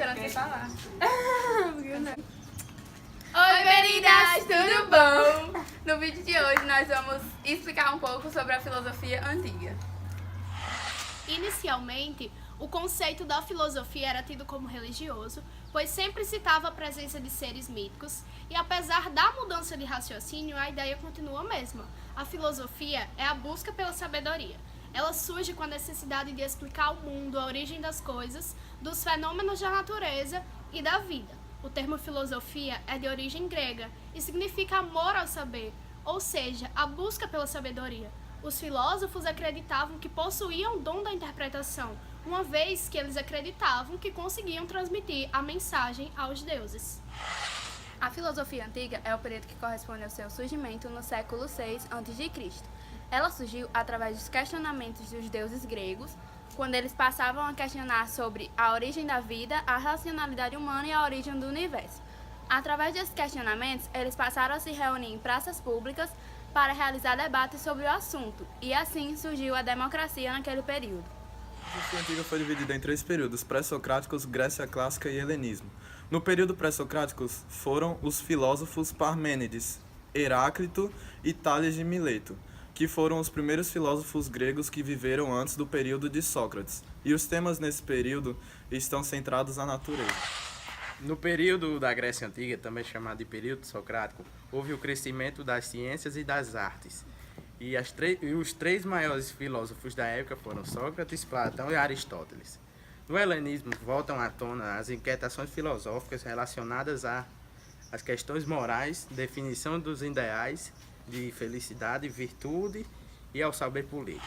esperando você falar. Oi, meninas, tudo bom? No vídeo de hoje nós vamos explicar um pouco sobre a filosofia antiga. Inicialmente, o conceito da filosofia era tido como religioso, pois sempre citava a presença de seres míticos, e apesar da mudança de raciocínio, a ideia continua a mesma. A filosofia é a busca pela sabedoria. Ela surge com a necessidade de explicar ao mundo a origem das coisas, dos fenômenos da natureza e da vida. O termo filosofia é de origem grega e significa amor ao saber, ou seja, a busca pela sabedoria. Os filósofos acreditavam que possuíam o dom da interpretação, uma vez que eles acreditavam que conseguiam transmitir a mensagem aos deuses. A filosofia antiga é o período que corresponde ao seu surgimento no século VI a.C. Ela surgiu através dos questionamentos dos deuses gregos, quando eles passavam a questionar sobre a origem da vida, a racionalidade humana e a origem do universo. Através desses questionamentos, eles passaram a se reunir em praças públicas para realizar debates sobre o assunto, e assim surgiu a democracia naquele período. A filosofia antiga foi dividida em 3 períodos: pré-socráticos, Grécia Clássica e Helenismo. No período pré-socráticos foram os filósofos Parmênides, Heráclito e Tales de Mileto, que foram os primeiros filósofos gregos que viveram antes do período de Sócrates, e os temas nesse período estão centrados na natureza. No período da Grécia Antiga, também chamado de período socrático, houve o crescimento das ciências e das artes. E os 3 maiores filósofos da época foram Sócrates, Platão e Aristóteles. No helenismo, voltam à tona as inquietações filosóficas relacionadas às questões morais, definição dos ideais de felicidade, virtude e ao saber político.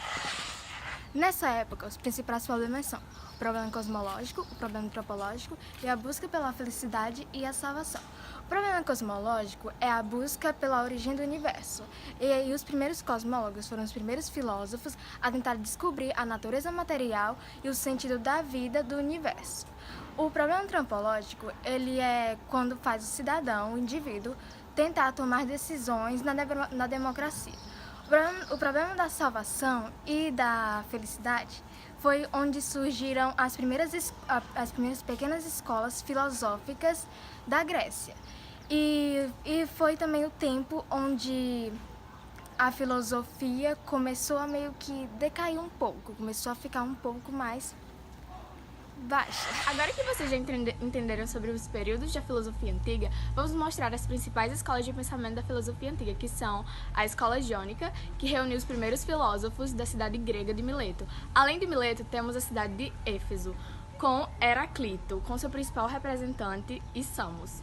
Nessa época, os principais problemas são o problema cosmológico, o problema antropológico e a busca pela felicidade e a salvação. O problema cosmológico é a busca pela origem do universo, e aí os primeiros cosmólogos foram os primeiros filósofos a tentar descobrir a natureza material e o sentido da vida do universo. O problema antropológico, ele é quando faz o cidadão, o indivíduo, tentar tomar decisões na democracia. O problema da salvação e da felicidade foi onde surgiram as primeiras pequenas escolas filosóficas da Grécia. E foi também o tempo onde a filosofia começou a meio que decair um pouco, começou a ficar um pouco mais baixa. Agora que vocês já entenderam sobre os períodos da filosofia antiga, vamos mostrar as principais escolas de pensamento da filosofia antiga, que são a escola jônica, que reuniu os primeiros filósofos da cidade grega de Mileto. Além de Mileto, temos a cidade de Éfeso, com Heraclito, com seu principal representante, e Samos,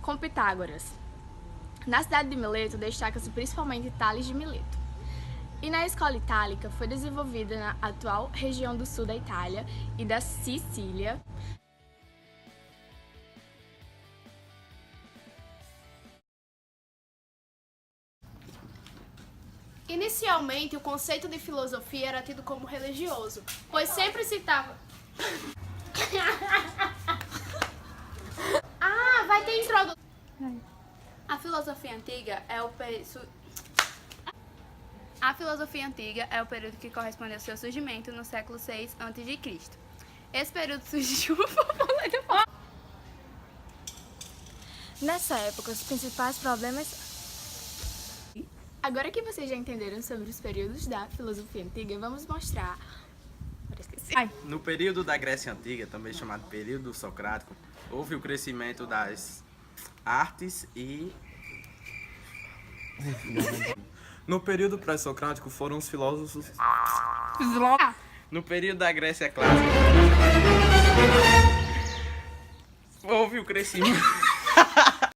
com Pitágoras. Na cidade de Mileto, destaca-se principalmente Tales de Mileto. E na escola itálica foi desenvolvida na atual região do sul da Itália e da Sicília. Inicialmente, o conceito de filosofia era tido como religioso, pois sempre citava... vai ter introdução. A filosofia antiga é o período que corresponde ao seu surgimento no século VI a.C. Esse período surgiu... Nessa época, os principais problemas... Agora que vocês já entenderam sobre os períodos da filosofia antiga, vamos mostrar... No período da Grécia Antiga, também chamado período socrático, houve o crescimento das artes e... No período pré-socrático foram os filósofos... No período da Grécia Clássica, houve o crescimento...